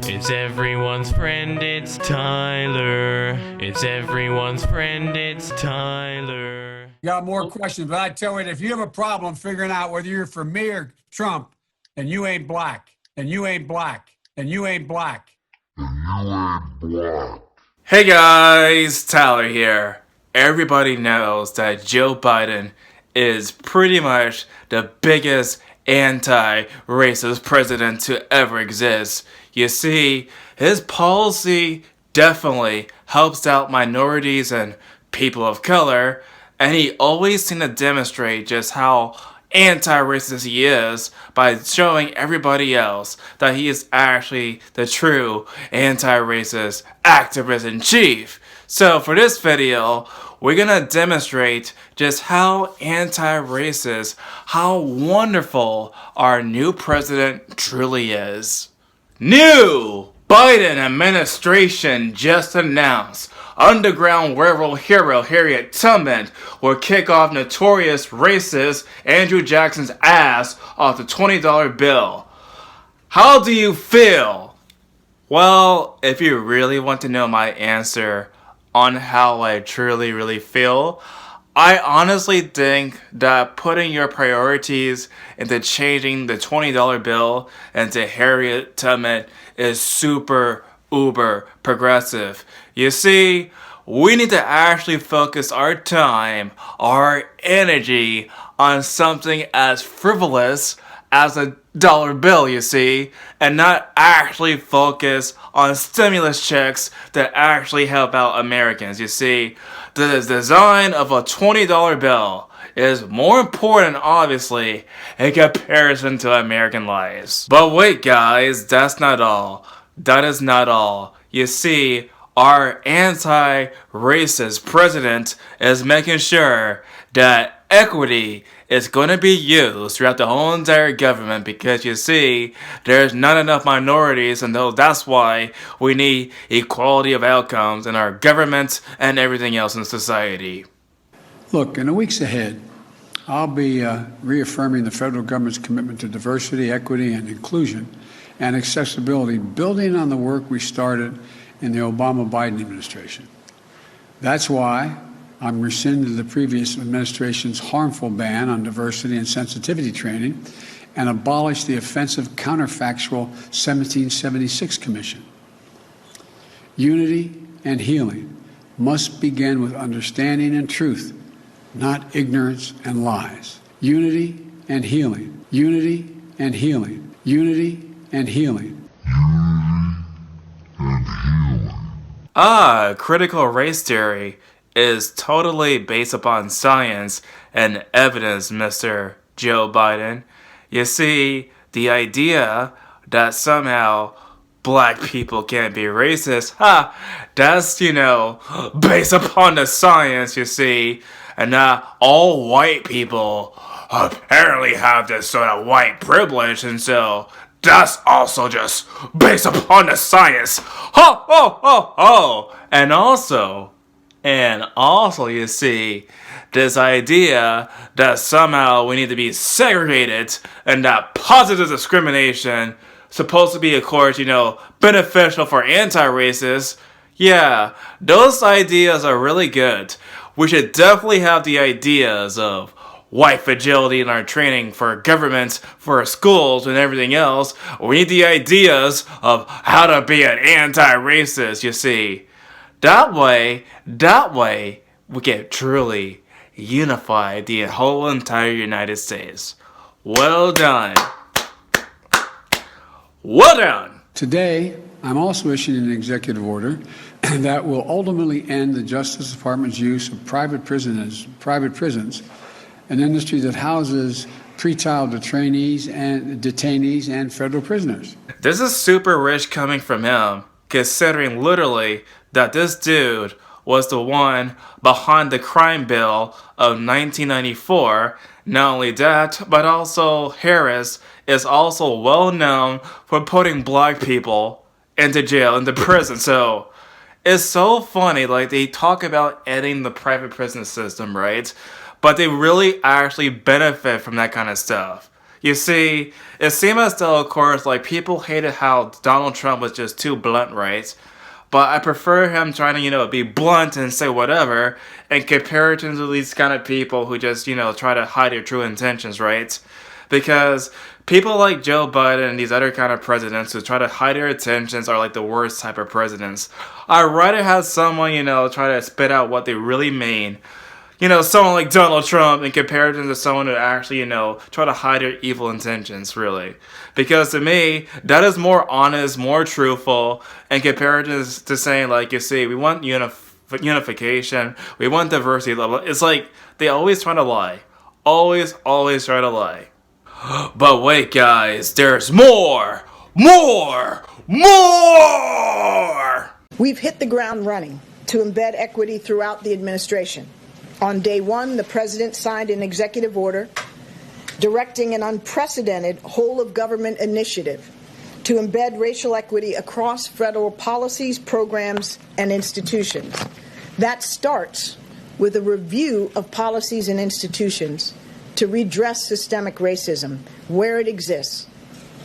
It's everyone's friend, it's Tyler. It's everyone's friend, it's Tyler. Got more questions, but I tell you, if you have a problem figuring out whether you're for me or Trump, and you ain't black, and you ain't black, and you ain't black. Hey guys, Tyler here. Everybody knows that Joe Biden is pretty much the biggest anti-racist president to ever exist. You see, his policy definitely helps out minorities and people of color, and he always seems to demonstrate just how anti-racist he is by showing everybody else that he is actually the true anti-racist activist in chief. So for this video, we're gonna demonstrate just how anti-racist, how wonderful our new president truly is. New Biden administration just announced Underground Railroad hero Harriet Tubman will kick off notorious racist Andrew Jackson's ass off the $20 bill. How do you feel? Well, if you really want to know my answer on how I truly feel, I honestly think that putting your priorities into changing the $20 bill into Harriet Tubman is super uber progressive. You see, we need to actually focus our time, our energy on something as frivolous as a dollar bill, you see, and not actually focus on stimulus checks that actually help out Americans. You see, the design of a $20 bill is more important, obviously, in comparison to American lives. But wait, guys, that's not all. That is not all. You see, our anti-racist president is making sure that equity is going to be used throughout the whole entire government, because you see, there's not enough minorities, and that's why we need equality of outcomes in our government and everything else in society. Look, in the weeks ahead, I'll be reaffirming the federal government's commitment to diversity, equity, and inclusion and accessibility, building on the work we started in the Obama-Biden administration. That's why I'm rescinding the previous administration's harmful ban on diversity and sensitivity training and abolish the offensive counterfactual 1776 Commission. Unity and healing must begin with understanding and truth, not ignorance and lies. Unity and healing. Unity and healing. Unity and healing. Critical race theory is totally based upon science and evidence, Mr. Joe Biden. You see, the idea that somehow black people can't be racist, that's, based upon the science, you see, and not all white people apparently have this sort of white privilege, and so that's also just based upon the science. Ho, ho, ho, ho! And also, you see, this idea that somehow we need to be segregated and that positive discrimination supposed to be, of course, beneficial for anti-racists. Yeah, those ideas are really good. We should definitely have the ideas of white fragility in our training for governments, for our schools, and everything else. We need the ideas of how to be an anti-racist, you see. That way, we can truly unify the whole entire United States. Well done. Well done. Today, I'm also issuing an executive order that will ultimately end the Justice Department's use of private prisons, an industry that houses pretrial detainees and federal prisoners. This is super rich coming from him, considering literally that this dude was the one behind the crime bill of 1994. Not only that, but also Harris is also well known for putting black people into jail, into prison. So it's so funny, like they talk about ending the private prison system, right? But they really actually benefit from that kind of stuff. You see, it seemed as though, of course, like people hated how Donald Trump was just too blunt, right? But I prefer him trying to, be blunt and say whatever, and compare it to these kind of people who just, try to hide their true intentions, right? Because people like Joe Biden and these other kind of presidents who try to hide their intentions are like the worst type of presidents. I'd rather have someone, try to spit out what they really mean. Someone like Donald Trump in comparison to someone who actually, try to hide their evil intentions, really. Because to me, that is more honest, more truthful, in comparison to saying, like, you see, we want unification, we want diversity level. It's like, they always try to lie. Always try to lie. But wait, guys, there's more! More! We've hit the ground running to embed equity throughout the administration. On day one, the president signed an executive order directing an unprecedented whole-of-government initiative to embed racial equity across federal policies, programs, and institutions. That starts with a review of policies and institutions to redress systemic racism where it exists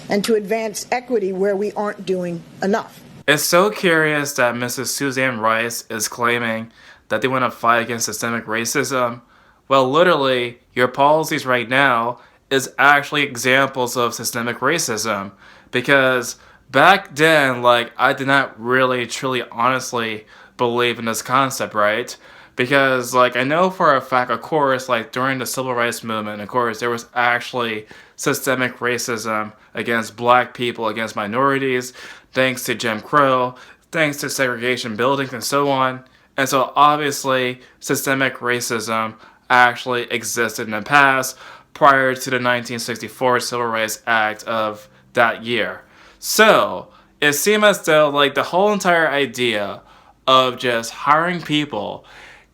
and to advance equity where we aren't doing enough. It's so curious that Mrs. Suzanne Rice is claiming that they want to fight against systemic racism. Well, literally, your policies right now is actually examples of systemic racism. Because back then, like, I did not really, truly, honestly believe in this concept, right? Because, like, I know for a fact, of course, like, during the Civil Rights Movement, of course, there was actually systemic racism against black people, against minorities, thanks to Jim Crow, thanks to segregation buildings, and so on. And so, obviously, systemic racism actually existed in the past prior to the 1964 Civil Rights Act of that year. So, it seemed as though, like, the whole entire idea of just hiring people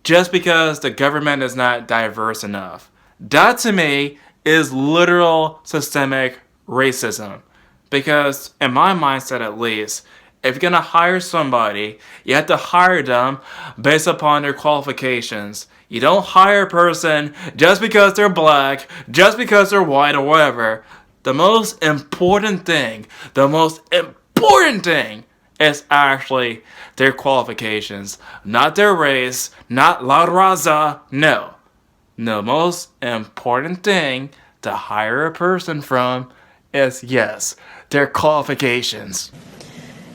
just because the government is not diverse enough, that to me is literal systemic racism. Because, in my mindset at least, if you're going to hire somebody, you have to hire them based upon their qualifications. You don't hire a person just because they're black, just because they're white or whatever. The most important thing is actually their qualifications. Not their race, not la raza, no. The most important thing to hire a person from is, yes, their qualifications.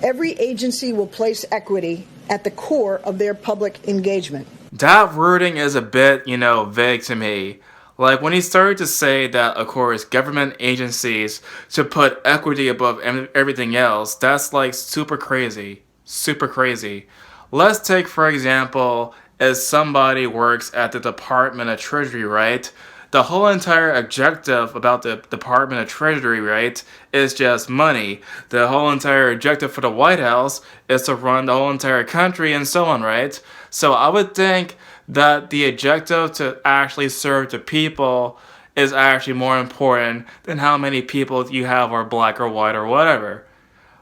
Every agency will place equity at the core of their public engagement. That wording is a bit, vague to me. Like, when he started to say that, of course, government agencies should put equity above everything else, that's, like, super crazy. Super crazy. Let's take, for example, if somebody works at the Department of Treasury, right? The whole entire objective about the Department of Treasury, right, is just money. The whole entire objective for the White House is to run the whole entire country and so on, right? So I would think that the objective to actually serve the people is actually more important than how many people you have are black or white or whatever.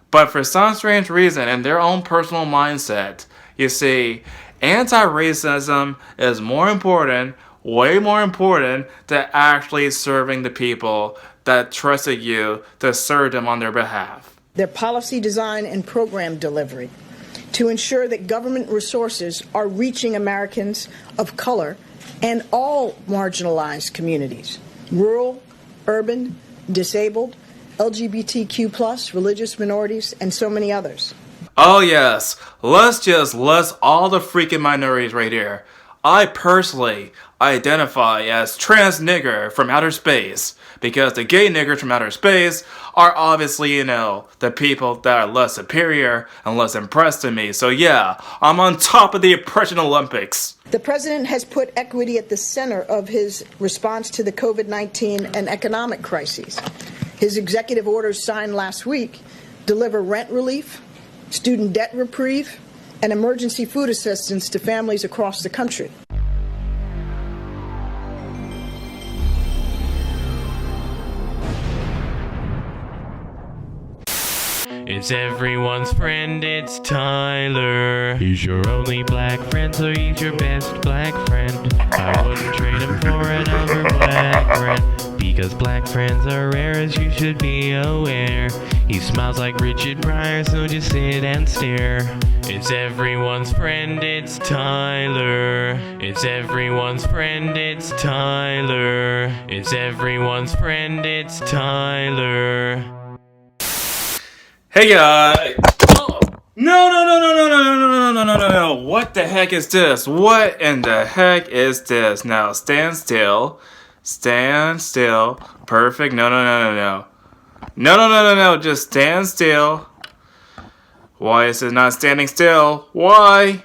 But for some strange reason, in their own personal mindset, you see, anti-racism is more important, way more important than actually serving the people that trusted you to serve them on their behalf. Their policy design and program delivery to ensure that government resources are reaching Americans of color and all marginalized communities, rural, urban, disabled, LGBTQ+, religious minorities, and so many others. Oh yes, let's just list all the freaking minorities right here. I personally identify as trans nigger from outer space because the gay niggers from outer space are obviously, the people that are less superior and less impressed than me. So yeah, I'm on top of the oppression Olympics. The president has put equity at the center of his response to the COVID-19 and economic crises. His executive orders signed last week deliver rent relief, student debt reprieve, and emergency food assistance to families across the country. It's everyone's friend, it's Tyler. He's your only black friend, so he's your best black friend. I wouldn't trade him for another black friend, because black friends are rare as you should be aware. He smiles like Richard Pryor, so just sit and stare. It's everyone's friend, it's Tyler. It's everyone's friend, it's Tyler. It's everyone's friend, it's Tyler. Hey guys! Oh, no! What the heck is this? What in the heck is this? Now stand still. Stand still. Perfect. No. Just stand still. Why is it not standing still? Why?